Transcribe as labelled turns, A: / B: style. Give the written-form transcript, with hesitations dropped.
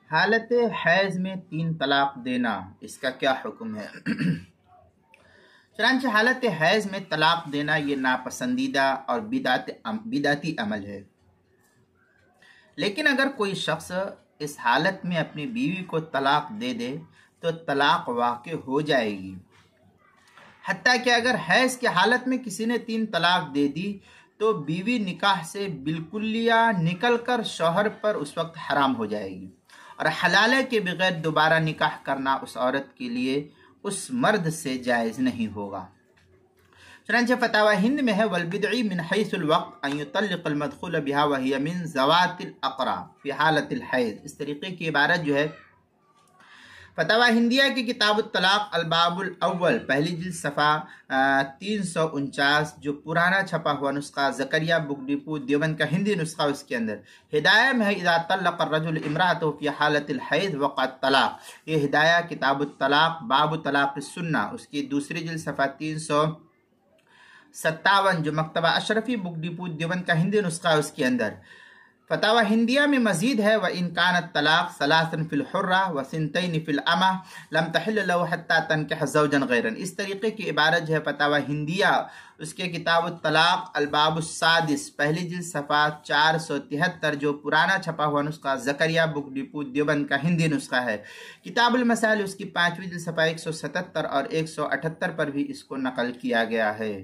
A: حالت حیض میں 3 طلاق دینا، اس کا کیا حکم ہے؟ چنانچہ حالت حیض میں طلاق دینا یہ ناپسندیدہ اور بدعتی عمل ہے، لیکن اگر کوئی شخص اس حالت میں اپنی بیوی کو طلاق دے دے تو طلاق واقع ہو جائے گی، حتیٰ کہ اگر حیض کی حالت میں کسی نے 3 طلاق دے دی تو بیوی نکاح سے بالکلیہ نکل کر شوہر پر اس وقت حرام ہو جائے گی، اور حلالے کے بغیر دوبارہ نکاح کرنا اس عورت کے لیے اس مرد سے جائز نہیں ہوگا۔ چنانچہ فتاوی ہند میں ہے والبدعی من حیث الوقت ان یطلق المدخول بها وهي من ذوات الاقرا فی حالت الحیض، اس طریقے کی عبارت جو ہے فتاوی ہندیہ کی کتاب الطلاق الباب الاول پہلی جلد صفحہ 349، جو پرانا چھپا ہوا نسخہ زکریا بک ڈپو دیوبند کا ہندی نسخہ، اس کے اندر ہدایہ میں ہے اذا طلق الرجل امرأته فی حالت الحیض وقع الطلاق، یہ ہدایہ کتاب الطلاق باب طلاق السنہ اس کی دوسری جلد صفحہ 357، جو مکتبہ اشرفی بک ڈپو دیوبند کا ہندی نسخہ اس کے اندر فتاوی ہندیہ میں مزید ہے وَإِن كَانَ الطَّلَاقُ ثَلَاثًا فِي الْحُرَّةِ وَثِنْتَيْنِ فِي الْأَمَةِ لَمْ تَحِلَّ لَهُ حَتَّى تَنكِحَ زَوْجًا غَيْرًا، اس طریقے کی عبارت جو ہے فتاوی ہندیہ اس کے کتاب الطلاق الباب السادس پہلی جلد صفحہ 473، جو پرانا چھپا ہوا نسخہ زکریا بک ڈپو دیوبند کا ہندی نسخہ ہے۔ کتاب المسائل اس کی 5ویں جلد صفحہ 177 اور 178 پر بھی اس کو نقل کیا گیا ہے۔